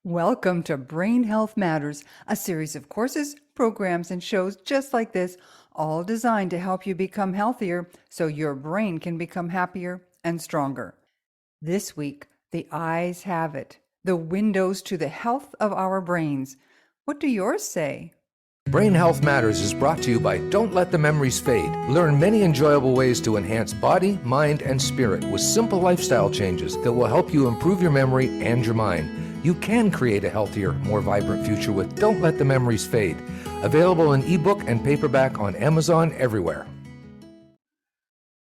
Welcome to Brain Health Matters, a series of courses, programs, and shows just like this, all designed to help you become healthier so your brain can become happier and stronger. This week, the eyes have it, the windows to the health of our brains. What do yours say? Brain Health Matters is brought to you by Don't Let the Memories Fade. Learn many enjoyable ways to enhance body, mind, and spirit with simple lifestyle changes that will help you improve your memory and your mind. You can create a healthier, more vibrant future with Don't Let the Memories Fade. Available in ebook and paperback on Amazon everywhere.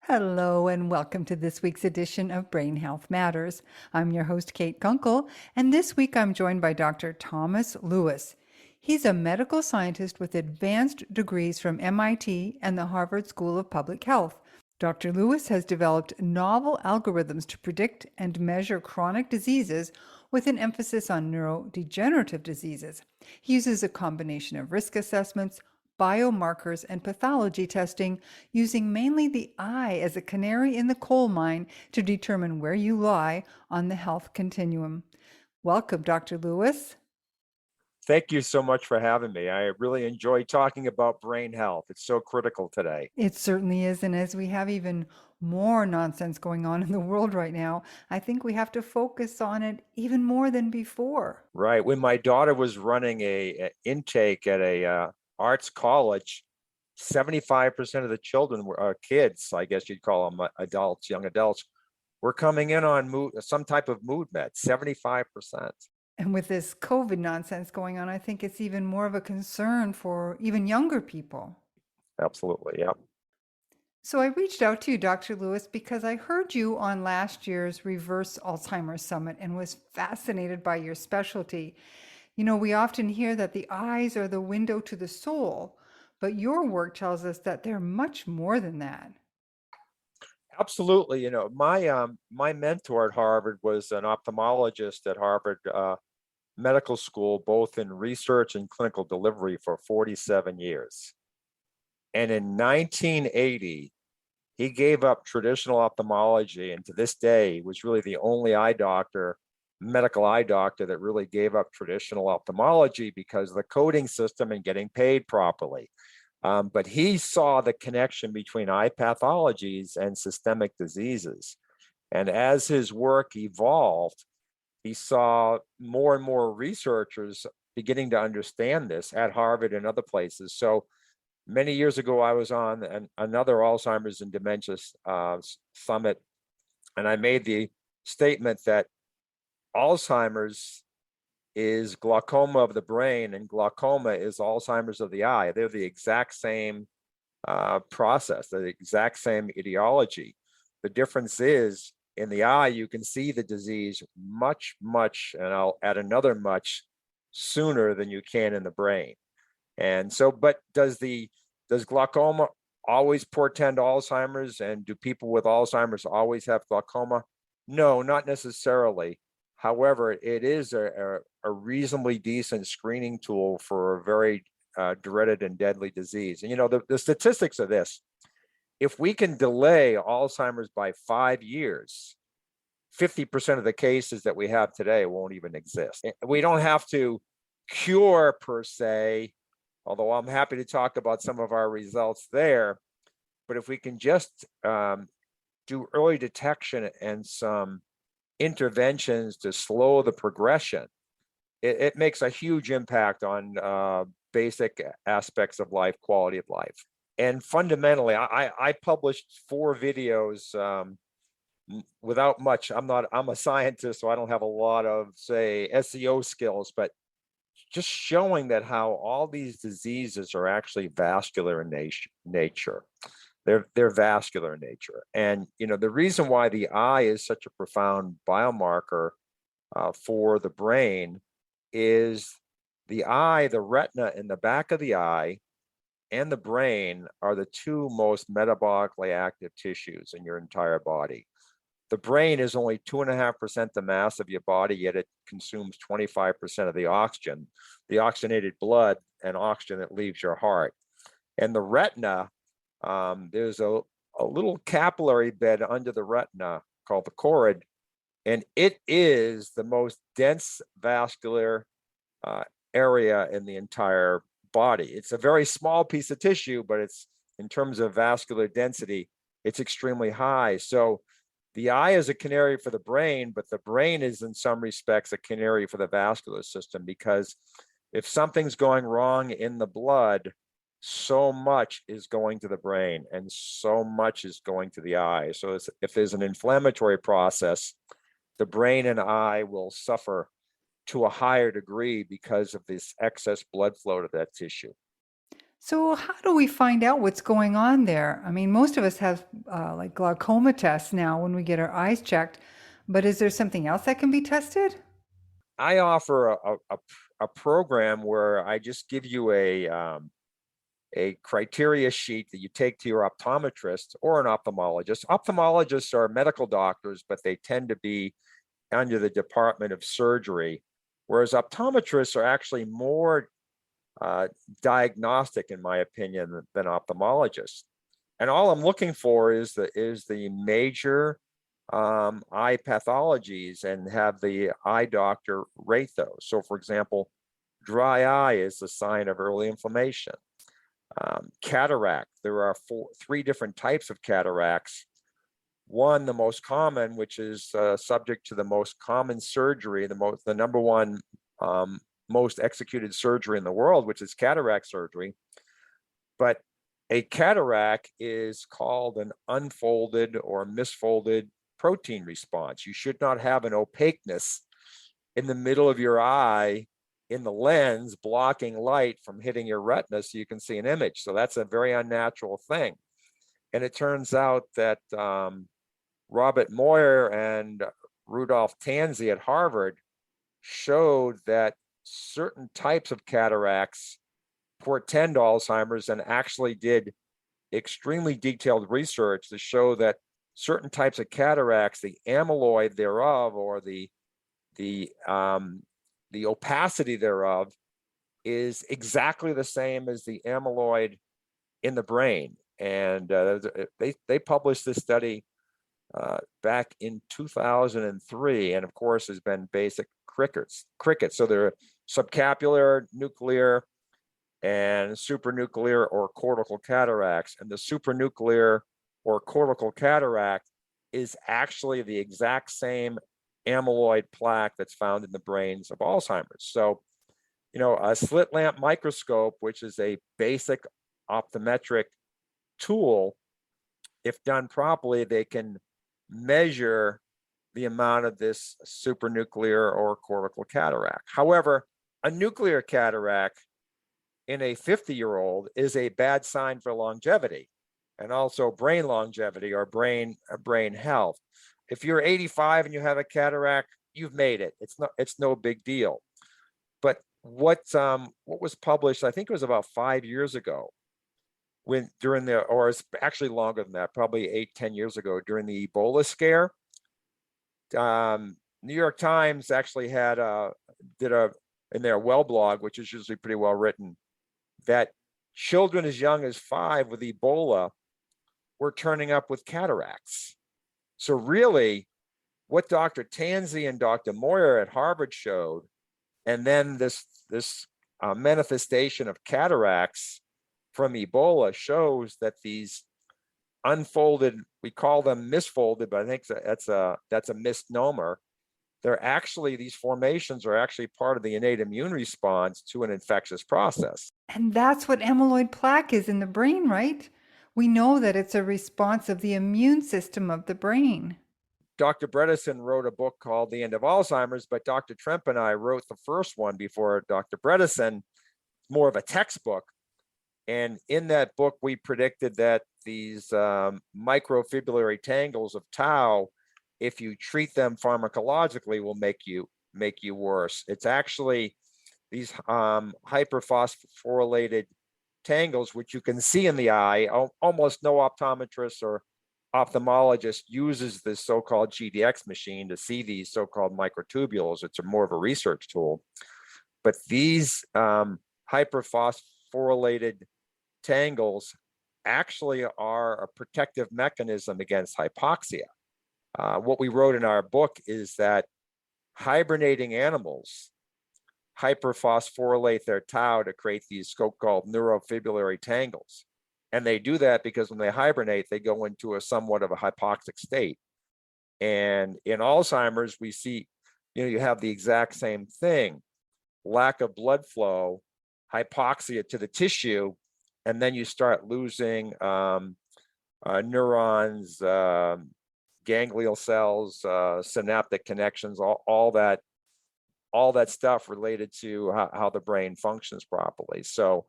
Hello, and welcome to this week's edition of Brain Health Matters. I'm your host, Kate Kunkel, and this week I'm joined by Dr. Thomas Lewis. He's a medical scientist with advanced degrees from MIT and the Harvard School of Public Health. Dr. Lewis has developed novel algorithms to predict and measure chronic diseases with an emphasis on neurodegenerative diseases. He uses a combination of risk assessments, biomarkers, and pathology testing, using mainly the eye as a canary in the coal mine to determine where you lie on the health continuum. Welcome, Dr. Lewis. Thank you so much for having me. I really enjoy talking about brain health. It's so critical today. It certainly is. And as we have even more nonsense going on in the world right now, I think we have to focus on it even more than before. Right. When my daughter was running a intake at a arts college, 75% of the children were kids, I guess you'd call them adults, young adults, were coming in on some type of mood med, 75%. And with this COVID nonsense going on, I think it's even more of a concern for even younger people. Absolutely. Yeah. So I reached out to you, Dr. Lewis, because I heard you on last year's Reverse Alzheimer's Summit and was fascinated by your specialty. You know, we often hear that the eyes are the window to the soul, but your work tells us that they're much more than that. Absolutely. You know, my mentor at Harvard was an ophthalmologist at Harvard Medical School, both in research and clinical delivery for 47 years. And in 1980, he gave up traditional ophthalmology, and to this day was really the only medical eye doctor that really gave up traditional ophthalmology because of the coding system and getting paid properly. But he saw the connection between eye pathologies and systemic diseases. And as his work evolved, he saw more and more researchers beginning to understand this at Harvard and other places. So many years ago, I was on another Alzheimer's and Dementia Summit, and I made the statement that Alzheimer's is glaucoma of the brain and glaucoma is Alzheimer's of the eye. They're the exact same process, the exact same etiology. The difference is in the eye, you can see the disease much, and I'll add another much sooner than you can in the brain. And so, but does glaucoma always portend Alzheimer's? And do people with Alzheimer's always have glaucoma? No, not necessarily. However, it is a reasonably decent screening tool for a very dreaded and deadly disease. And you know, the statistics of this, if we can delay Alzheimer's by 5 years, 50% of the cases that we have today won't even exist. We don't have to cure per se, although I'm happy to talk about some of our results there. But if we can just do early detection and some interventions to slow the progression, it makes a huge impact on basic aspects of life, quality of life. And fundamentally, I published 4 videos without much. I'm a scientist, so I don't have a lot of, say, SEO skills, but just showing that how all these diseases are actually vascular in nature. They're vascular in nature. And, you know, the reason why the eye is such a profound biomarker for the brain is the eye, the retina in the back of the eye, and the brain are the 2 most metabolically active tissues in your entire body. The brain is only 2.5% the mass of your body, yet it consumes 25% of the oxygen, the oxygenated blood and oxygen that leaves your heart. And the retina, there's a little capillary bed under the retina called the choroid, And it is the most dense vascular area in the entire body. It's a very small piece of tissue, but it's, in terms of vascular density, it's extremely high. So the eye is a canary for the brain, but the brain is in some respects a canary for the vascular system, because if something's going wrong in the blood, so much is going to the brain and so much is going to the eye. So if there's an inflammatory process, the brain and eye will suffer to a higher degree because of this excess blood flow to that tissue. So, how do we find out what's going on there? I mean, most of us have like glaucoma tests now when we get our eyes checked, but is there something else that can be tested? I offer a program where I just give you a criteria sheet that you take to your optometrist or an ophthalmologist. Ophthalmologists are medical doctors, but they tend to be under the Department of Surgery, whereas optometrists are actually more diagnostic, in my opinion, than ophthalmologists. And all I'm looking for is the major eye pathologies, and have the eye doctor rate those. So, for example, dry eye is a sign of early inflammation. Cataract, there are three different types of cataracts. One, the most common, which is subject to the most common surgery, the number one most executed surgery in the world, which is cataract surgery. But a cataract is called an unfolded or misfolded protein response. You should not have an opaqueness in the middle of your eye in the lens blocking light from hitting your retina so you can see an image. So that's a very unnatural thing. And it turns out that Robert Moyer and Rudolph Tanzi at Harvard showed that certain types of cataracts portend Alzheimer's, and actually did extremely detailed research to show that certain types of cataracts, the amyloid thereof, or the opacity thereof, is exactly the same as the amyloid in the brain. And they published this study back in 2003, and of course has been basic crickets. So there are subcapular, nuclear, and supranuclear or cortical cataracts. And the supranuclear or cortical cataract is actually the exact same amyloid plaque that's found in the brains of Alzheimer's. So, a slit lamp microscope, which is a basic optometric tool, if done properly, they can measure the amount of this supranuclear or cortical cataract. However, a nuclear cataract in a 50-year-old is a bad sign for longevity, and also brain longevity or brain health. If you're 85 and you have a cataract, you've made it. It's no big deal. But what was published, I think it was about 5 years ago, or it's actually longer than that, probably 8-10 years ago, during the Ebola scare. New York Times actually did in their well blog, which is usually pretty well written, that children as young as 5 with Ebola were turning up with cataracts. So really, what Dr. Tanzi and Dr. Moyer at Harvard showed, and then this manifestation of cataracts from Ebola, shows that these unfolded, we call them misfolded, but I think that's a misnomer. These formations are actually part of the innate immune response to an infectious process. And that's what amyloid plaque is in the brain, right? We know that it's a response of the immune system of the brain. Dr. Bredesen wrote a book called The End of Alzheimer's, but Dr. Tremp and I wrote the first one before Dr. Bredesen, more of a textbook. And in that book, we predicted that these microfibrillary tangles of tau, if you treat them pharmacologically, will make you worse. It's actually these hyperphosphorylated tangles, which you can see in the eye. Almost no optometrist or ophthalmologist uses this so-called GDX machine to see these so-called microtubules. It's more of a research tool. But these hyperphosphorylated tangles actually are a protective mechanism against hypoxia. What we wrote in our book is that hibernating animals hyperphosphorylate their tau to create these so-called neurofibrillary tangles. And they do that because when they hibernate, they go into a somewhat of a hypoxic state. And in Alzheimer's, we see, you have the exact same thing: lack of blood flow, hypoxia to the tissue, and then you start losing neurons, ganglial cells, synaptic connections, all that stuff related to how the brain functions properly. So,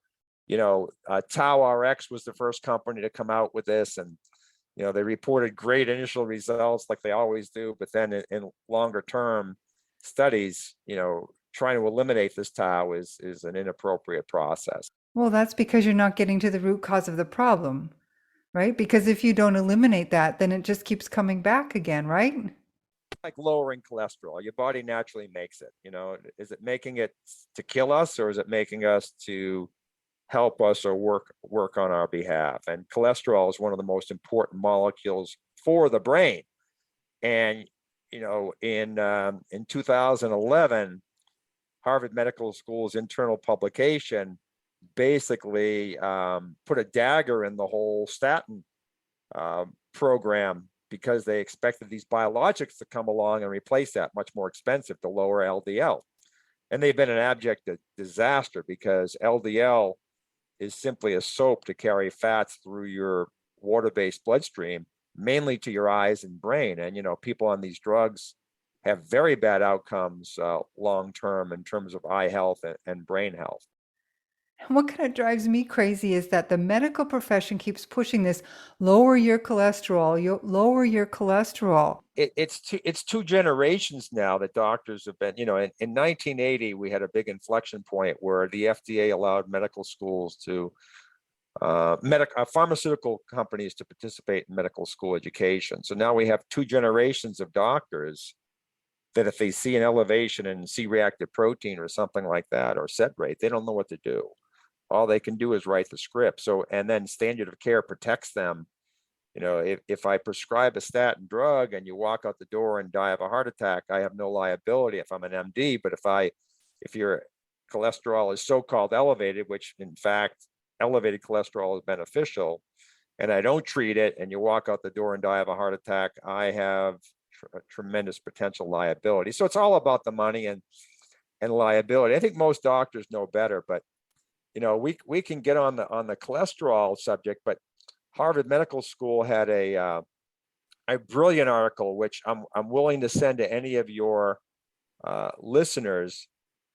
Tau RX was the first company to come out with this, and they reported great initial results like they always do, but then in longer term studies, trying to eliminate this tau is an inappropriate process. Well, that's because you're not getting to the root cause of the problem, right? Because if you don't eliminate that, then it just keeps coming back again, right? Like lowering cholesterol, your body naturally makes it. Is it making it to kill us, or is it making us to help us or work on our behalf? And cholesterol is one of the most important molecules for the brain. And in 2011, Harvard Medical School's internal publication basically put a dagger in the whole statin program, because they expected these biologics to come along and replace that, much more expensive, to lower LDL. And they've been an abject disaster, because LDL is simply a soap to carry fats through your water-based bloodstream, mainly to your eyes and brain. And, people on these drugs have very bad outcomes long-term in terms of eye health and brain health. What kind of drives me crazy is that the medical profession keeps pushing this: lower your cholesterol, lower your cholesterol. It's two generations now that doctors have been, in 1980, we had a big inflection point where the FDA allowed medical schools to, pharmaceutical companies to participate in medical school education. So now we have two generations of doctors that if they see an elevation in C-reactive protein or something like that, or SED rate, they don't know what to do. All they can do is write the script. So, and then standard of care protects them. If I prescribe a statin drug and you walk out the door and die of a heart attack, I have no liability if I'm an MD. But if your cholesterol is so-called elevated, which in fact, elevated cholesterol is beneficial, and I don't treat it, and you walk out the door and die of a heart attack, I have a tremendous potential liability. So it's all about the money and liability. I think most doctors know better, but we can get on the cholesterol subject, but Harvard Medical School had a brilliant article, which I'm willing to send to any of your listeners,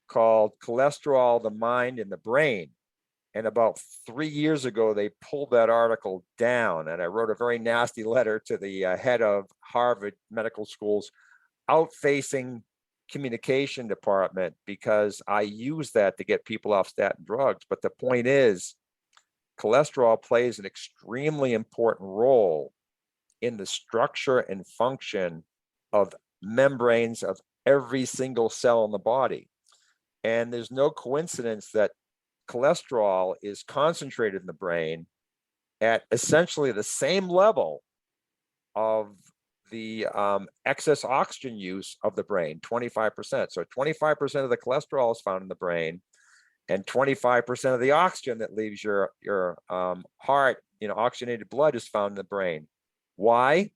called "Cholesterol, the Mind and the Brain." And about 3 years ago, they pulled that article down, and I wrote a very nasty letter to the head of Harvard Medical School's out-facing communication department, because I use that to get people off statin drugs. But the point is, cholesterol plays an extremely important role in the structure and function of membranes of every single cell in the body. And there's no coincidence that cholesterol is concentrated in the brain at essentially the same level of the excess oxygen use of the brain, 25%. So 25% of the cholesterol is found in the brain, and 25% of the oxygen that leaves your heart, oxygenated blood, is found in the brain. Why?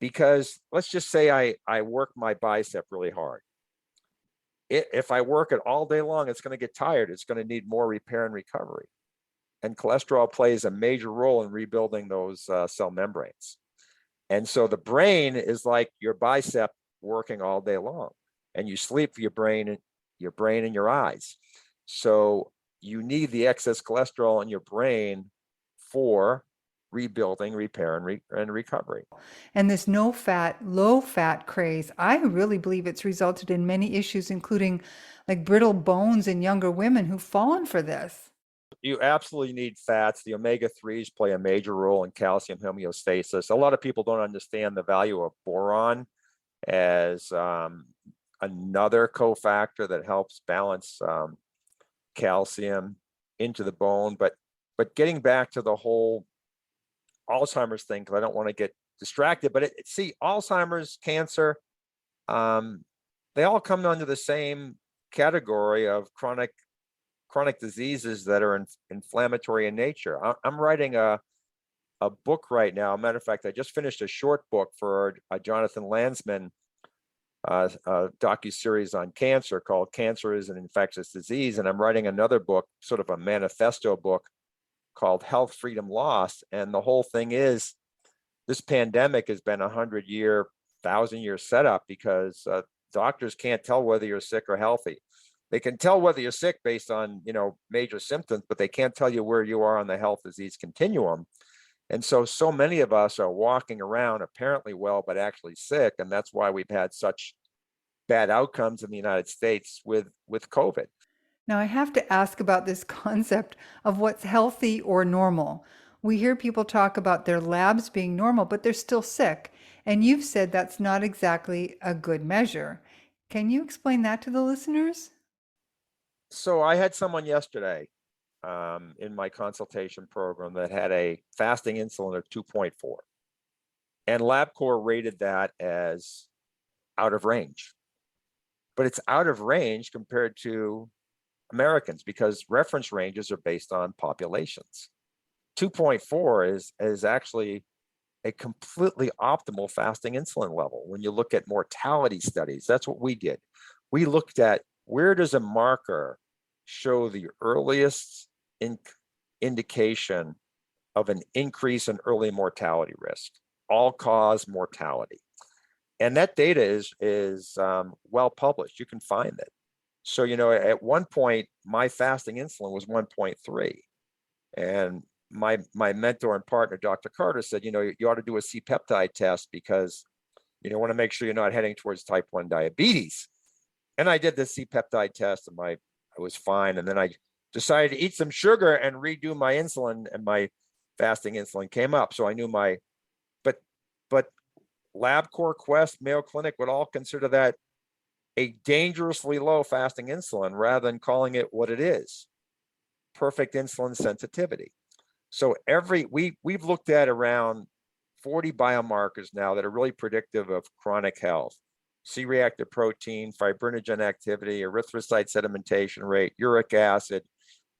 Because let's just say I work my bicep really hard. If I work it all day long, it's going to get tired. It's going to need more repair and recovery. And cholesterol plays a major role in rebuilding those cell membranes. And so the brain is like your bicep working all day long, and you sleep for your brain and your eyes. So you need the excess cholesterol in your brain for rebuilding, repair, and recovery. And this no fat, low fat craze, I really believe it's resulted in many issues, including like brittle bones in younger women who've fallen for this. You absolutely need fats. The omega-3s play a major role in calcium homeostasis. A lot of people don't understand the value of boron as another cofactor that helps balance calcium into the bone. But getting back to the whole Alzheimer's thing, because I don't want to get distracted. But see, Alzheimer's, cancer, they all come under the same category of chronic diseases that are inflammatory in nature. I'm writing a book right now. Matter of fact, I just finished a short book for Jonathan Landsman docu-series on cancer called Cancer is an Infectious Disease. And I'm writing another book, sort of a manifesto book called Health, Freedom, Lost. And the whole thing is this pandemic has been 100-year, 1,000-year setup because doctors can't tell whether you're sick or healthy. They can tell whether you're sick based on, major symptoms, but they can't tell you where you are on the health disease continuum. And so many of us are walking around apparently well, but actually sick. And that's why we've had such bad outcomes in the United States with COVID. Now, I have to ask about this concept of what's healthy or normal. We hear people talk about their labs being normal, but they're still sick. And you've said that's not exactly a good measure. Can you explain that to the listeners? So I had someone yesterday in my consultation program that had a fasting insulin of 2.4. And LabCorp rated that as out of range. But it's out of range compared to Americans because reference ranges are based on populations. 2.4 is actually a completely optimal fasting insulin level. When you look at mortality studies, that's what we did. We looked at where does a marker show the earliest indication of an increase in early mortality risk, all-cause mortality. And that data is well published. You can find it. So, at one point, my fasting insulin was 1.3. And my mentor and partner, Dr. Carter, said, you ought to do a C-peptide test because you want to make sure you're not heading towards type 1 diabetes. And I did the C-peptide test and I was fine. And then I decided to eat some sugar and redo my insulin, and my fasting insulin came up. So I knew but LabCorp, Quest, Mayo Clinic would all consider that a dangerously low fasting insulin rather than calling it what it is, perfect insulin sensitivity. So we've looked at around 40 biomarkers now that are really predictive of chronic health. C-reactive protein, fibrinogen activity, erythrocyte sedimentation rate, uric acid,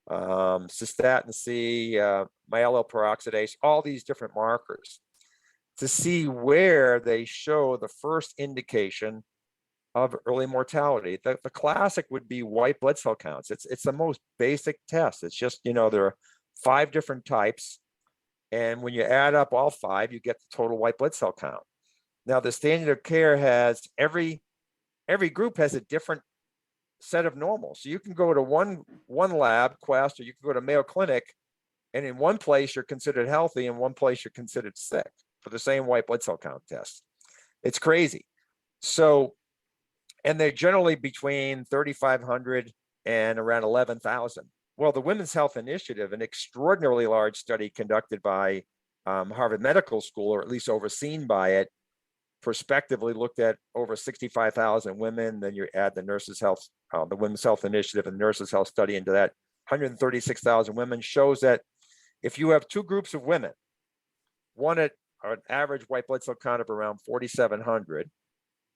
cystatin C, myeloperoxidase, all these different markers to see where they show the first indication of early mortality. The classic would be white blood cell counts. It's the most basic test. It's just, there are 5 different types. And when you add up all 5, you get the total white blood cell count. Now, the standard of care has every group has a different set of normal. So you can go to one lab, Quest, or you can go to Mayo Clinic, and in one place you're considered healthy, in one place you're considered sick for the same white blood cell count test. It's crazy. So, and they're generally between 3,500 and around 11,000. Well, the Women's Health Initiative, an extraordinarily large study conducted by Harvard Medical School, or at least overseen by it, prospectively looked at over 65,000 women. Then you add the Nurses Health, the Women's Health Initiative and Nurses Health study into that, 136,000 women, shows that if you have 2 groups of women, one at an average white blood cell count of around 4,700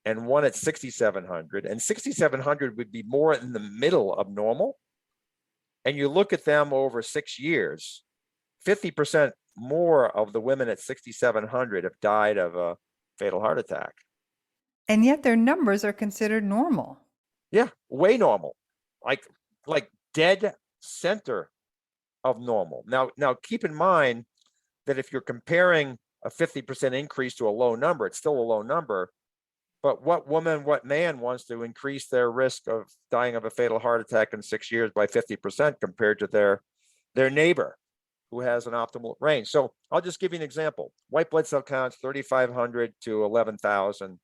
and one at 6,700, and 6,700 would be more in the middle of normal, and you look at them over 6 years, 50% more of the women at 6,700 have died of a fatal heart attack. And yet their numbers are considered normal. Yeah, way normal, like dead center of normal. Now keep in mind that if you're comparing a 50% increase to a low number, it's still a low number. But what woman, what man wants to increase their risk of dying of a fatal heart attack in 6 years by 50% compared to their neighbor who has an optimal range? So I'll just give you an example. White blood cell counts 3,500 to 11,000.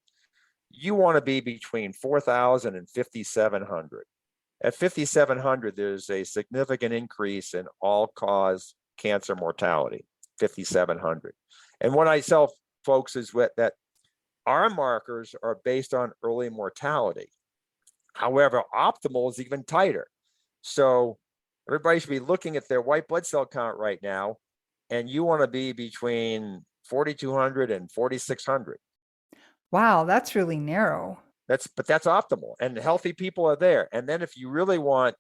You want to be between 4,000 and 5,700. At 5,700, there's a significant increase in all-cause cancer mortality, 5,700. And what I tell folks is that our markers are based on early mortality. However, optimal is even tighter. So everybody should be looking at their white blood cell count right now, and you want to be between 4,200 and 4,600. Wow, that's really narrow. But that's optimal, and healthy people are there. And then if you really want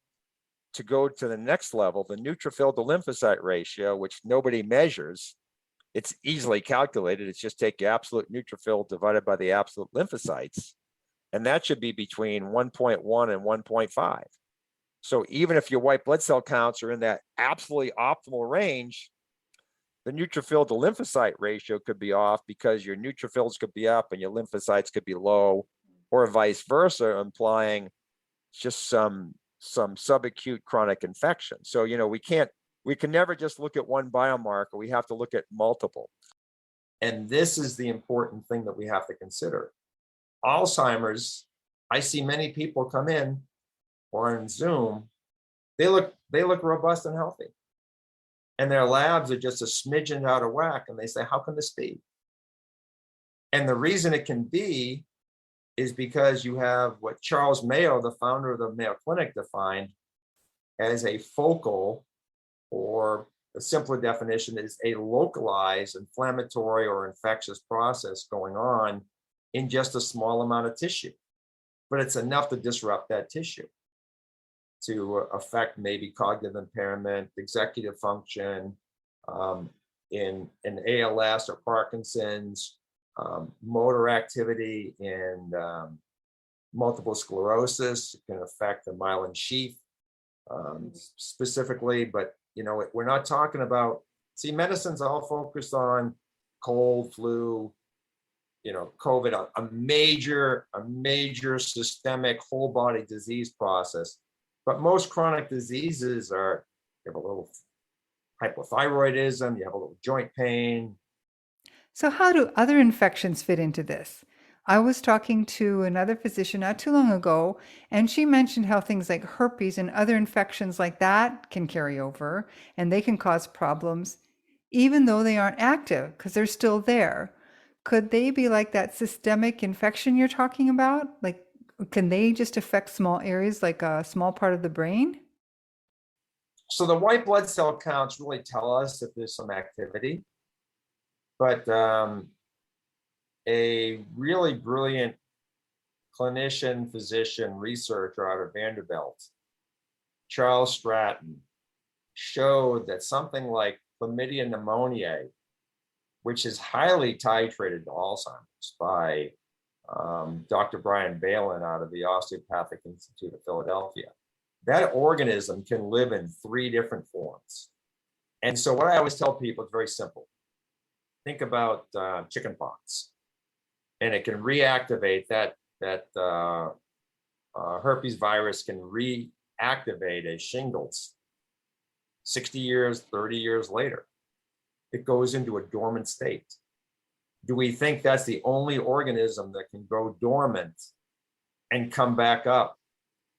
to go to the next level, the neutrophil to lymphocyte ratio, which nobody measures, it's easily calculated. It's just take the absolute neutrophil divided by the absolute lymphocytes, and that should be between 1.1 and 1.5. So even if your white blood cell counts are in that absolutely optimal range, the neutrophil to lymphocyte ratio could be off because your neutrophils could be up and your lymphocytes could be low, or vice versa, implying just some subacute chronic infection. So, we can never just look at one biomarker. We have to look at multiple. And this is the important thing that we have to consider. Alzheimer's, I see many people come in or on Zoom, they look robust and healthy. And their labs are just a smidgen out of whack. And they say, how can this be? And the reason it can be is because you have what Charles Mayo, the founder of the Mayo Clinic, defined as a focal, or a simpler definition is a localized inflammatory or infectious process going on in just a small amount of tissue. But it's enough to disrupt that tissue to affect maybe cognitive impairment, executive function, in ALS or Parkinson's, motor activity in multiple sclerosis. It can affect the myelin sheath specifically, but we're not talking about, medicine's all focused on cold, flu, COVID, a major systemic whole body disease process. But most chronic diseases are, you have a little hypothyroidism, you have a little joint pain. So, how do other infections fit into this? I was talking to another physician not too long ago, and she mentioned how things like herpes and other infections like that can carry over and they can cause problems, even though they aren't active because they're still there. Could they be like that systemic infection you're talking about? Like, can they just affect small areas like a small part of the brain? So the white blood cell counts really tell us if there's some activity. But a really brilliant clinician, physician, researcher out of Vanderbilt, Charles Stratton, showed that something like chlamydia pneumoniae, which is highly titrated to Alzheimer's by Dr. Brian Balin out of the Osteopathic Institute of Philadelphia, that organism can live in 3 different forms. And so what I always tell people is very simple. Think about chickenpox, and it can reactivate that herpes virus can reactivate as shingles 60 years, 30 years later. It goes into a dormant state. Do we think that's the only organism that can go dormant and come back up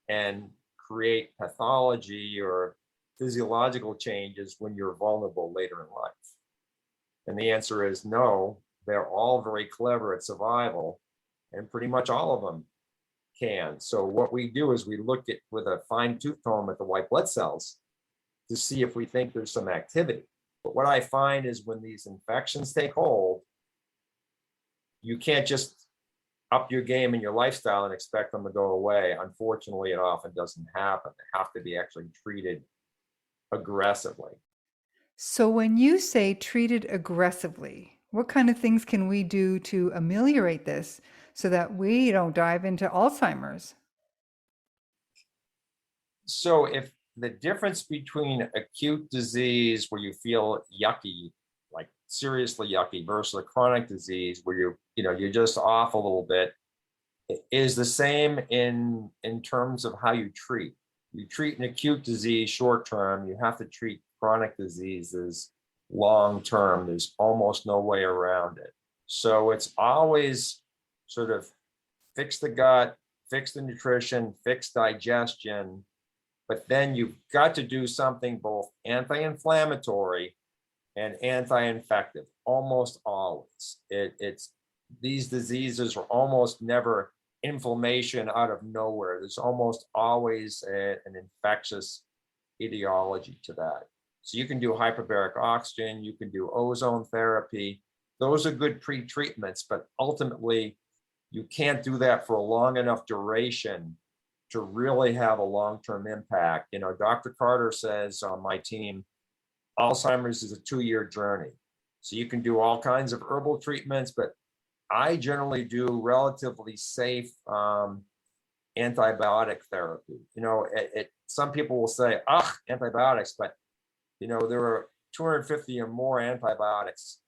and create pathology or physiological changes when you're vulnerable later in life? And the answer is no. They're all very clever at survival, and pretty much all of them can. So what we do is we look at with a fine-tooth comb at the white blood cells to see if we think there's some activity. But what I find is when these infections take hold, you can't just up your game in your lifestyle and expect them to go away. Unfortunately, it often doesn't happen. They have to be actually treated aggressively. So, when you say treated aggressively, what kind of things can we do to ameliorate this so that we don't dive into Alzheimer's? So if the difference between acute disease where you feel yucky, like seriously yucky, versus a chronic disease where you're just off a little bit, is the same in terms of how you treat. You treat an acute disease short term, you have to treat chronic diseases long term. There's almost no way around it. So it's always sort of fix the gut, fix the nutrition, fix digestion, but then you've got to do something both anti-inflammatory and anti-infective, almost always. It's these diseases are almost never inflammation out of nowhere. There's almost always an infectious etiology to that. So you can do hyperbaric oxygen, you can do ozone therapy, those are good pre-treatments, but ultimately you can't do that for a long enough duration to really have a long-term impact. You know, Dr. Carter says on my team, Alzheimer's is a 2-year journey. So you can do all kinds of herbal treatments, but I generally do relatively safe antibiotic therapy. You know, some people will say, antibiotics, but you know, there are 250 or more antibiotics,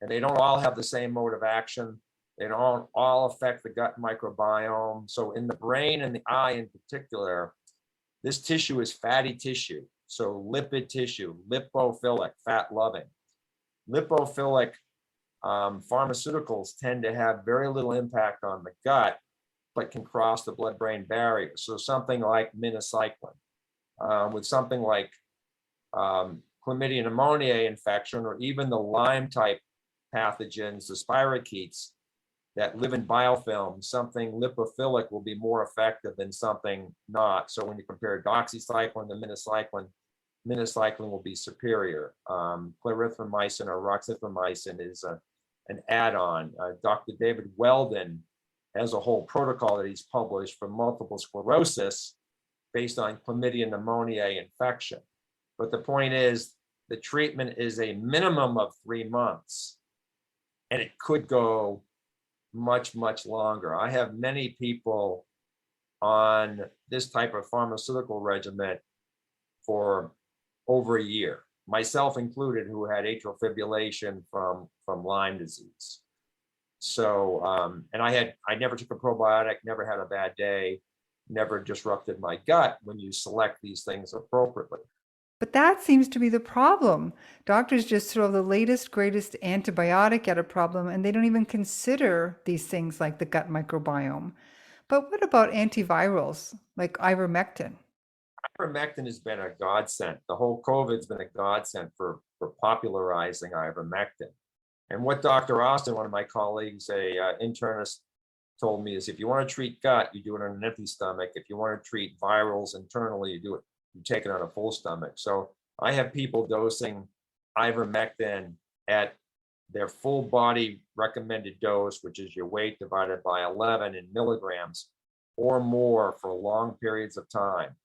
and they don't all have the same mode of action. They don't all affect the gut microbiome. So in the brain and the eye in particular, this tissue is fatty tissue. So lipid tissue, lipophilic, fat loving. Lipophilic pharmaceuticals tend to have very little impact on the gut, but can cross the blood-brain barrier. So something like minocycline, with something like chlamydia pneumoniae infection, or even the Lyme type pathogens, the spirochetes that live in biofilm, something lipophilic will be more effective than something not. So when you compare doxycycline to minocycline will be superior. Clarithromycin or roxithromycin is an add-on. Dr. David Weldon has a whole protocol that he's published for multiple sclerosis based on chlamydia pneumoniae infection. But the point is, the treatment is a minimum of 3 months, and it could go much, much longer. I have many people on this type of pharmaceutical regimen for over a year, myself included, who had atrial fibrillation from Lyme disease. So, and I never took a probiotic, never had a bad day, never disrupted my gut when you select these things appropriately. But that seems to be the problem. Doctors just throw the latest, greatest antibiotic at a problem, and they don't even consider these things like the gut microbiome. But what about antivirals like ivermectin? Ivermectin has been a godsend. The whole COVID's been a godsend for popularizing ivermectin. And what Dr. Austin, one of my colleagues, a internist, told me is, if you want to treat gut, you do it on an empty stomach. If you want to treat virals internally, you take it on a full stomach. So I have people dosing ivermectin at their full body recommended dose, which is your weight divided by 11 in milligrams or more for long periods of time.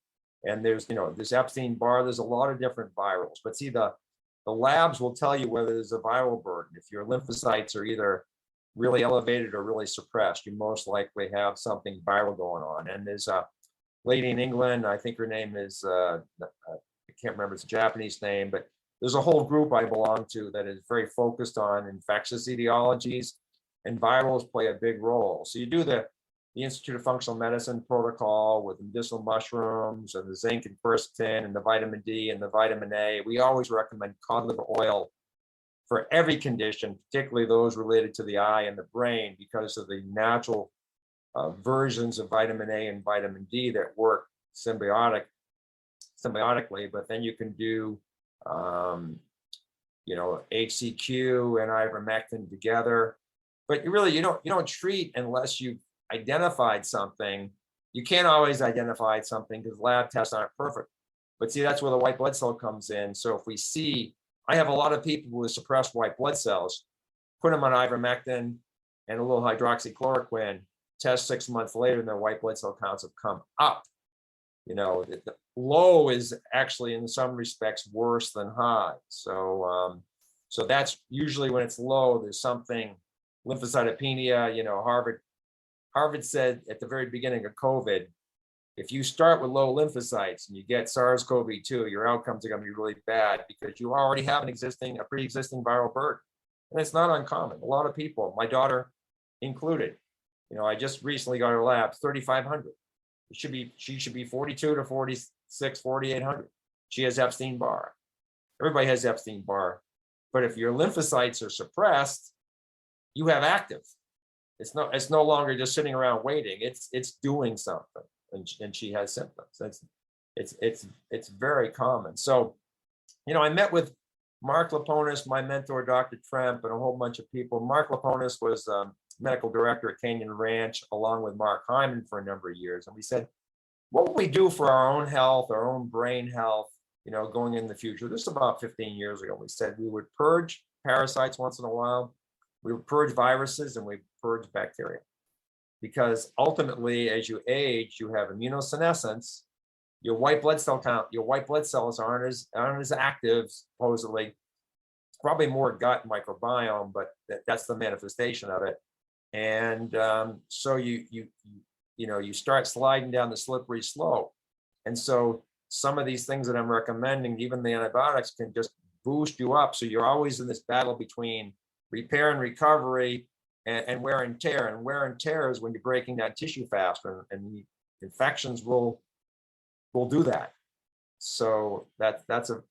And there's, this Epstein-Barr, there's a lot of different virals, but see, the labs will tell you whether there's a viral burden. If your lymphocytes are either really elevated or really suppressed, you most likely have something viral going on. And there's a lady in England, I think her name is, I can't remember, it's a Japanese name, but there's a whole group I belong to that is very focused on infectious etiologies, and virals play a big role. So you do the Institute of Functional Medicine protocol with medicinal mushrooms and the zinc and quercetin and the vitamin D and the vitamin A. We always recommend cod liver oil for every condition, particularly those related to the eye and the brain, because of the natural versions of vitamin A and vitamin D that work symbiotically. But then you can do, HCQ and ivermectin together. But you don't treat unless you've identified something. You can't always identify something because lab tests aren't perfect. But see, that's where the white blood cell comes in. So if we see, I have a lot of people with suppressed white blood cells, put them on ivermectin and a little hydroxychloroquine, test 6 months later, and their white blood cell counts have come up. The low is actually in some respects worse than high. So that's usually when it's low, there's something, lymphocytopenia. Harvard said at the very beginning of COVID, if you start with low lymphocytes and you get SARS-CoV-2, your outcomes are going to be really bad because you already have a pre-existing viral burden. And it's not uncommon. A lot of people, my daughter included, I just recently got her labs, 3,500. She should be 42 to 46, 4,800. She has Epstein-Barr. Everybody has Epstein-Barr. But if your lymphocytes are suppressed, you have active. It's no longer just sitting around waiting. It's doing something, and she has symptoms. It's very common. So, I met with Mark Laponis, my mentor, Dr. Tremp, and a whole bunch of people. Mark Laponis was medical director at Canyon Ranch, along with Mark Hyman for a number of years. And we said, what would we do for our own health, our own brain health, going in the future? This is about 15 years ago. We said we would purge parasites once in a while. We purge viruses and we purge bacteria. Because ultimately, as you age, you have immunosenescence. Your white blood cell count, your white blood cells aren't as active, supposedly. It's probably more gut microbiome, but that's the manifestation of it. And so you start sliding down the slippery slope. And so some of these things that I'm recommending, even the antibiotics, can just boost you up. So you're always in this battle between repair and recovery and wear and tear. And wear and tear is when you're breaking that tissue faster, and infections will do that. So that's a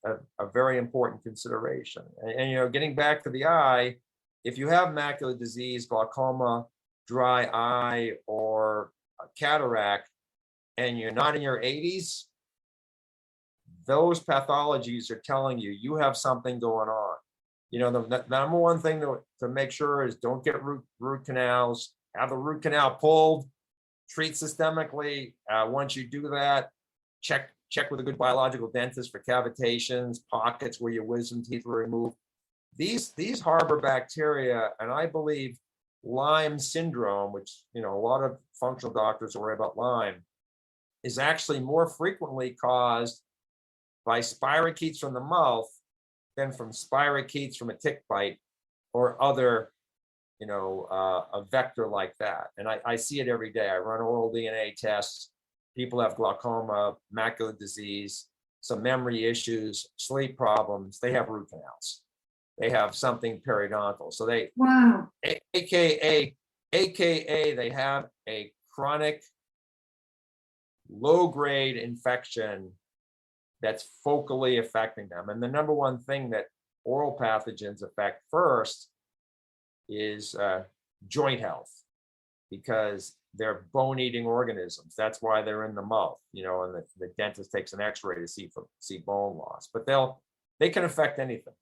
very important consideration. And getting back to the eye, if you have macular disease, glaucoma, dry eye, or cataract, and you're not in your 80s, those pathologies are telling you have something going on. The number one thing to make sure is don't get root canals, have the root canal pulled, treat systemically. Once you do that, check with a good biological dentist for cavitations, pockets where your wisdom teeth were removed. These harbor bacteria, and I believe Lyme syndrome, which a lot of functional doctors worry about Lyme, is actually more frequently caused by spirochetes from the mouth than from spirochetes from a tick bite or other, a vector like that. And I see it every day. I run oral DNA tests. People have glaucoma, macular disease, some memory issues, sleep problems. They have root canals. They have something periodontal. So AKA, they have a chronic low-grade infection that's focally affecting them. And the number one thing that oral pathogens affect first is joint health, because they're bone-eating organisms. That's why they're in the mouth, and the dentist takes an x-ray to see bone loss. But they can affect anything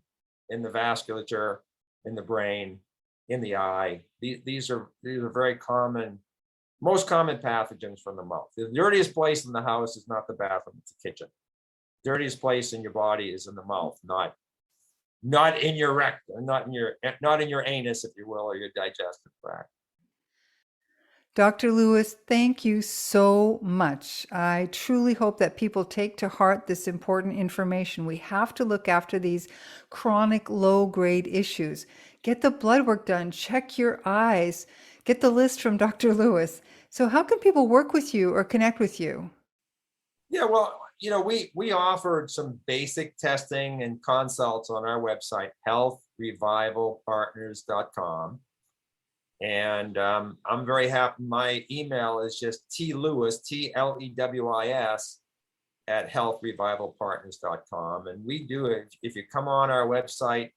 in the vasculature, in the brain, in the eye. These are very common, most common pathogens from the mouth. The dirtiest place in the house is not the bathroom, it's the kitchen. Dirtiest place in your body is in the mouth, not in your rectum, not in your anus, if you will, or your digestive tract. Dr. Lewis, thank you so much. I truly hope that people take to heart this important information. We have to look after these chronic low-grade issues. Get the blood work done, check your eyes, get the list from Dr. Lewis. So how can people work with you or connect with you? Yeah, well, we offered some basic testing and consults on our website, healthrevivalpartners.com. And I'm very happy. My email is just tlewis, TLEWIS, at healthrevivalpartners.com. And we do it. If you come on our website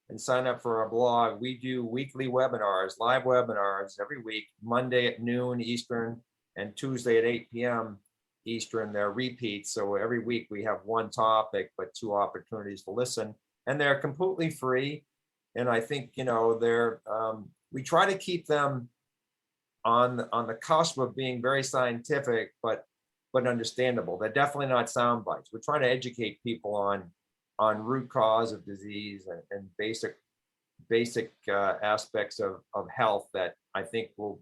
and sign up for our blog, we do weekly webinars, live webinars every week, Monday at noon Eastern and Tuesday at 8 p.m. Eastern. They're repeats. So every week we have one topic, but 2 opportunities to listen. And they're completely free. And I think, they're, we try to keep them on the cusp of being very scientific, but understandable. They're definitely not sound bites. We're trying to educate people on root cause of disease and basic aspects of health that I think would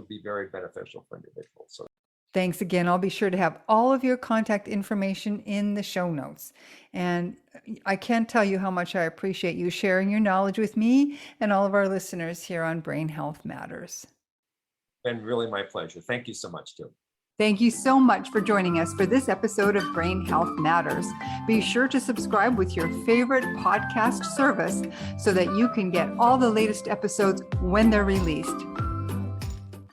be very beneficial for individuals. So. Thanks again. I'll be sure to have all of your contact information in the show notes. And I can't tell you how much I appreciate you sharing your knowledge with me and all of our listeners here on Brain Health Matters. Been really my pleasure. Thank you so much, too. Thank you so much for joining us for this episode of Brain Health Matters. Be sure to subscribe with your favorite podcast service so that you can get all the latest episodes when they're released.